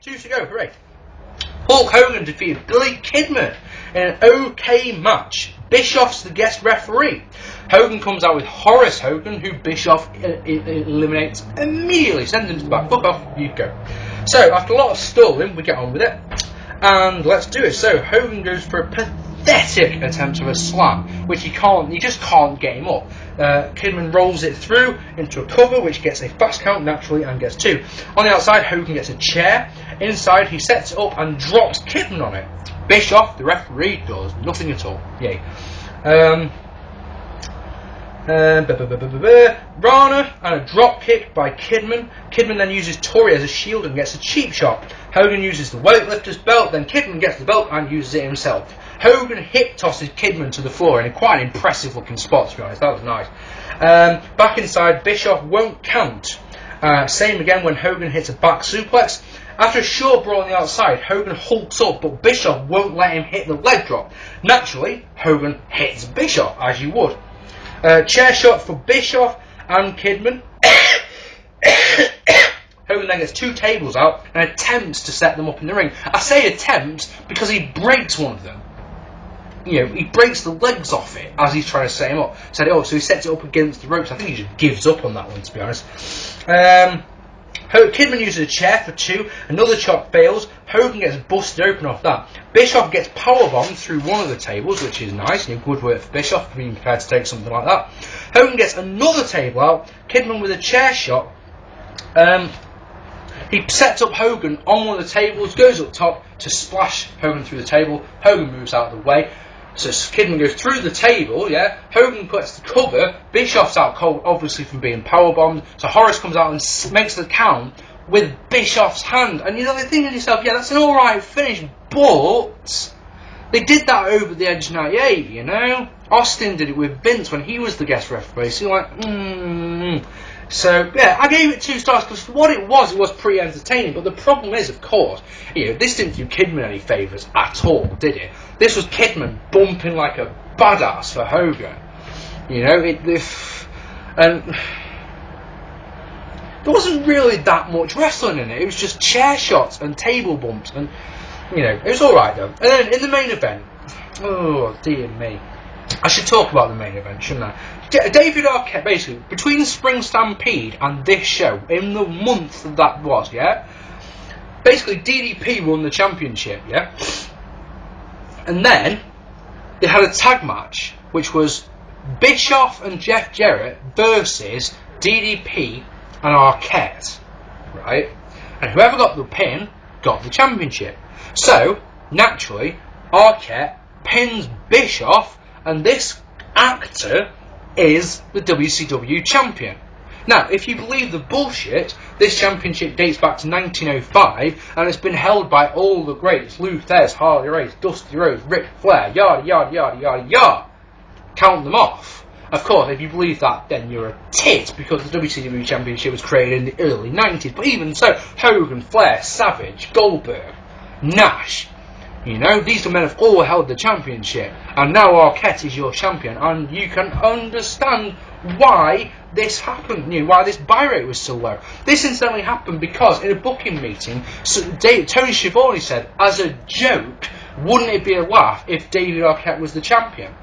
2 to go, hooray. Hulk Hogan defeated Billy Kidman in an OK match. Bischoff's the guest referee. Hogan comes out with Horace Hogan, who Bischoff eliminates immediately, sends him to the back. Fuck off, you go. So, after a lot of stalling, we get on with it. And let's do it. So, Hogan goes for a pathetic attempt of a slam, which he just can't get him up. Kidman rolls it through into a cover, which gets a fast count naturally and gets 2. On the outside, Hogan gets a chair. Inside, he sets it up and drops Kidman on it. Bischoff, the referee, does nothing at all. Yay. Rana and a drop kick by Kidman. Kidman then uses Tori as a shield and gets a cheap shot. Hogan uses the weightlifter's belt, then Kidman gets the belt and uses it himself. Hogan hip tosses Kidman to the floor in a quite an impressive looking spot, to be honest. That was nice. Back inside, Bischoff won't count. Same again when Hogan hits a back suplex. After a short brawl on the outside, Hogan hulks up, but Bischoff won't let him hit the leg drop. Naturally, Hogan hits Bischoff, as you would. Chair shot for Bischoff and Kidman. Hogan then gets 2 tables out and attempts to set them up in the ring. I say attempts because he breaks one of them. You know, he breaks the legs off it as he's trying to set him up. So he sets it up against the ropes. I think he just gives up on that one, to be honest. Kidman uses a chair for 2. Another chop fails. Hogan gets busted open off that. Bischoff gets powerbombed through one of the tables, which is nice. Good work for Bischoff for being prepared to take something like that. Hogan gets another table out. Kidman with a chair shot. He sets up Hogan on one of the tables, goes up top to splash Hogan through the table. Hogan moves out of the way. So Kidman goes through the table, yeah. Hogan puts the cover. Bischoff's out cold, obviously, from being powerbombed. So Horace comes out and makes the count with Bischoff's hand. And you're thinking to yourself, yeah, that's an alright finish, but they did that over the Edge 98, you know. Austin did it with Vince when he was the guest referee. So you're like, So, yeah, I gave it 2 stars because for what it was pretty entertaining. But the problem is, of course, this didn't do Kidman any favours at all, did it? This was Kidman bumping like a badass for Hogan. And there wasn't really that much wrestling in it. It was just chair shots and table bumps. And, it was alright, though. And then in the main event, oh, dear me. I should talk about the main event, shouldn't I? David Arquette, basically, between Spring Stampede and this show, in the month that was, yeah? Basically, DDP won the championship, yeah? And then, they had a tag match, which was Bischoff and Jeff Jarrett versus DDP and Arquette, right? And whoever got the pin got the championship. So, naturally, Arquette pins Bischoff, and this actor is the WCW champion. Now, if you believe the bullshit, this championship dates back to 1905, and it's been held by all the greats: Lou Thesz, Harley Race, Dusty Rhodes, Ric Flair, yada yada yada yada yada. Count them off. Of course, if you believe that, then you're a tit, because the WCW championship was created in the early 90s. But even so, Hogan, Flair, Savage, Goldberg, Nash, these men have all held the championship, and now Arquette is your champion, and you can understand why this happened, why this buy rate was so low. This incidentally happened because in a booking meeting, Tony Schiavone said, as a joke, wouldn't it be a laugh if David Arquette was the champion?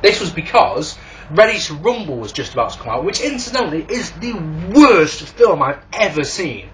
This was because Ready to Rumble was just about to come out, which incidentally is the worst film I've ever seen.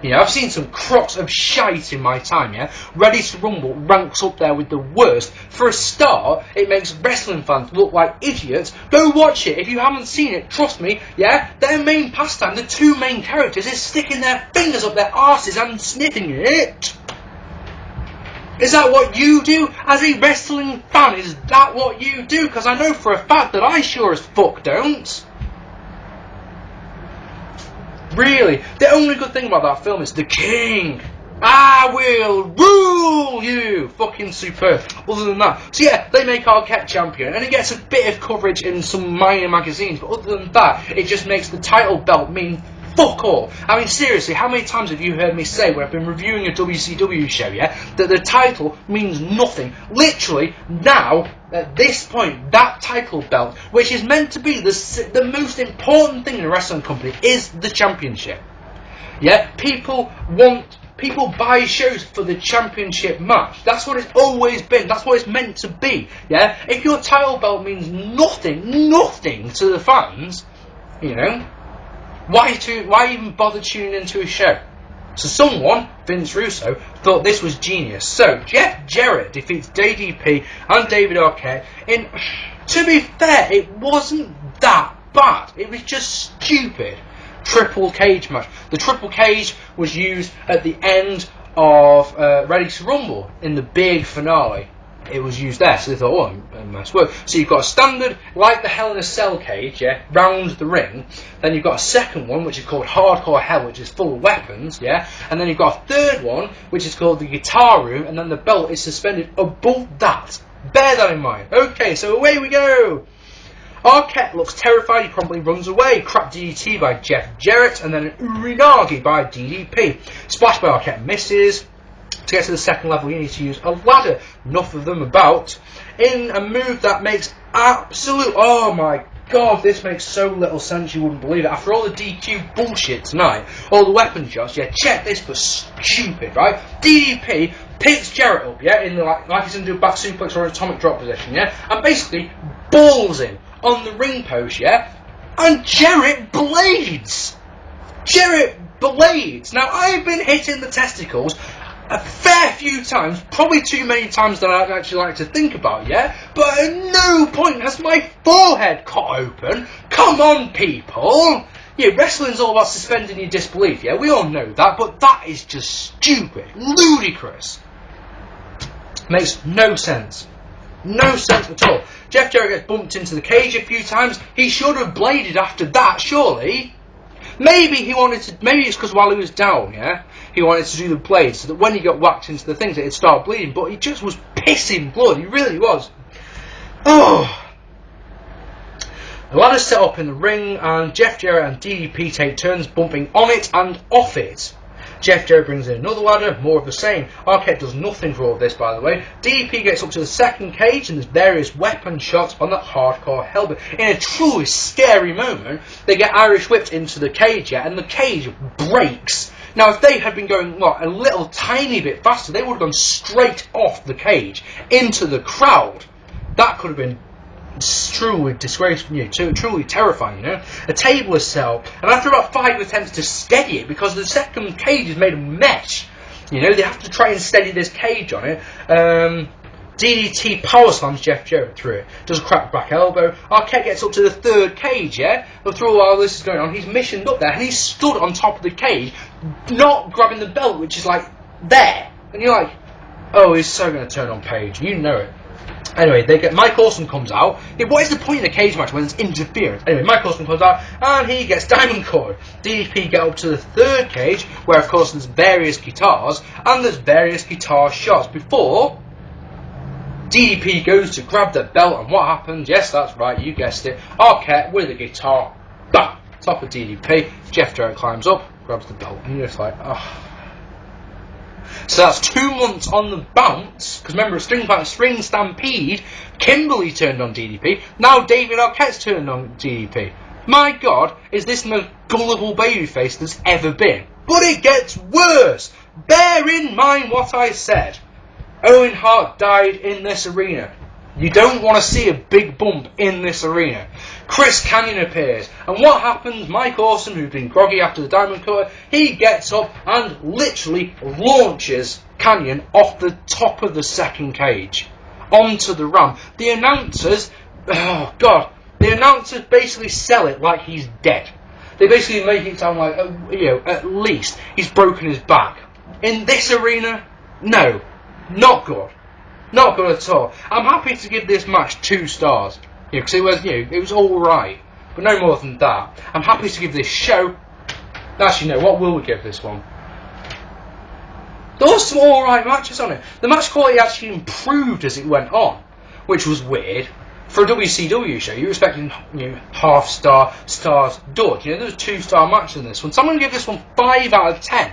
I've seen some crocks of shite in my time, yeah? Ready to Rumble ranks up there with the worst. For a start, it makes wrestling fans look like idiots. Go watch it. If you haven't seen it, trust me, yeah? Their main pastime, the 2 main characters, is sticking their fingers up their arses and sniffing it. Is that what you do as a wrestling fan? Is that what you do? Because I know for a fact that I sure as fuck don't. Really, the only good thing about that film is the king. I will rule you. Fucking superb. Other than that, so yeah, they make Arquette champion, and it gets a bit of coverage in some minor magazines. But other than that, it just makes the title belt mean fuck all. I mean, seriously, how many times have you heard me say when I've been reviewing a WCW show, yeah, that the title means nothing? Literally, now, at this point, that title belt, which is meant to be the most important thing in a wrestling company, is the championship. Yeah, people want People buy shows for the championship match. That's what it's always been. That's what it's meant to be. Yeah. If your title belt means nothing to the fans, you know, why even bother tuning into a show? So someone, Vince Russo, thought this was genius. So Jeff Jarrett defeats DDP and David Arquette in, to be fair, it wasn't that bad. It was just stupid. Triple cage match. The triple cage was used at the end of Ready to Rumble in the big finale. It was used there, so they thought, oh, it must work. So you've got a standard, like the Hell in a Cell cage, yeah, round the ring. Then you've got a second one, which is called Hardcore Hell, which is full of weapons, yeah. And then you've got a third one, which is called the Guitar Room, and then the belt is suspended above that. Bear that in mind. Okay, so away we go. Arquette looks terrified, he promptly runs away. Crap DDT by Jeff Jarrett, and then an Urinagi by DDP. Splash by Arquette misses. To get to the second level, you need to use a ladder. Enough of them about. In a move that makes absolute... Oh my god, this makes so little sense you wouldn't believe it. After all the DQ bullshit tonight, all the weapon shots, yeah, check this for stupid, right? DDP picks Jerrett up, yeah, in the, like he's going to do a back suplex or an atomic drop position, yeah, and basically balls him on the ring post, yeah, and Jerrett blades. Jerrett blades. Now, I've been hitting the testicles a fair few times, probably too many times than I'd actually like to think about, yeah? But at no point has my forehead cut open. Come on, people! Yeah, wrestling's all about suspending your disbelief, yeah? We all know that, but that is just stupid, ludicrous. Makes no sense. No sense at all. Jeff Jarrett gets bumped into the cage a few times. He should have bladed after that, surely. Maybe it's because while he was down, yeah, he wanted to do the blade so that when he got whacked into the things, it'd start bleeding. But he just was pissing blood. He really was. Oh. The ladder's set up in the ring, and Jeff Jarrett and DDP take turns bumping on it and off it. Jeff Jarrett brings in another ladder, more of the same. Arquette does nothing for all of this, by the way. DDP gets up to the second cage, and there's various weapon shots on that hardcore helmet. In a truly scary moment, they get Irish whipped into the cage, yeah, and the cage breaks. Now, if they had been going, a little tiny bit faster, they would have gone straight off the cage into the crowd. That could have been truly disgraceful, truly terrifying, you know. A table is set up, and after about 5 attempts to steady it, because the second cage is made of mesh, you know, they have to try and steady this cage on it. DDT power slams Jeff Jarrett through it. Does a crack back elbow. Arquette gets up to the third cage, yeah? But through all this is going on, he's missioned up there, and he's stood on top of the cage, not grabbing the belt, which is like there. And you're like, oh, he's so going to turn on Page. You know it. Anyway, Mike Awesome comes out. Yeah, what is the point of the cage match when there's interference? Anyway, Mike Awesome comes out, and he gets diamond cord. DDP get up to the third cage, where of course there's various guitars, and there's various guitar shots before DDP goes to grab the belt, and what happens? Yes, that's right, you guessed it. Arquette with a guitar, bam, top of DDP. Jeff Jarrett climbs up, grabs the belt, and you're just like, oh. So that's 2 months on the bounce, because remember, at Spring Stampede, Kimberly turned on DDP, now David Arquette's turned on DDP. My God, is this the most gullible babyface there's ever been? But it gets worse! Bear in mind what I said. Owen Hart died in this arena. You don't want to see a big bump in this arena. Chris Kanyon appears, and what happens? Mike Awesome, who'd been groggy after the Diamond Cutter, he gets up and literally launches Kanyon off the top of the second cage onto the ramp. The announcers, oh God, the announcers basically sell it like he's dead. They basically make it sound like, at least he's broken his back. In this arena, no, not good. Not good at all. I'm happy to give this match 2 stars. Because it was, it was alright. But no more than that. I'm happy to give this show... Actually, no, what will we give this one? There was some alright matches on it. The match quality actually improved as it went on. Which was weird. For a WCW show, you're expecting, half star, stars, dud. There was 2-star matches in this one. So I'm going to give this one 5 out of 10.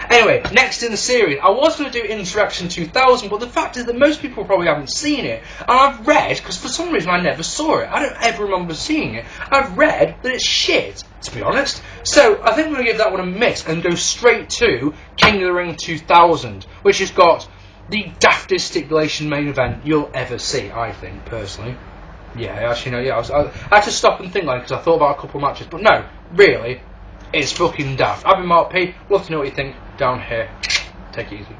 Anyway, next in the series, I was going to do Insurrection 2000, but the fact is that most people probably haven't seen it. And I've read, because for some reason I never saw it, I don't ever remember seeing it, I've read that it's shit. to be honest. So I think we're going to give that one a miss and go straight to King of the Ring 2000, which has got the daftest stipulation main event you'll ever see, I think, personally. Yeah, actually, no, yeah, I had to stop and think, because I thought about a couple of matches, but no, really, it's fucking daft. I've been Mark P, love to know what you think down here. Take it easy.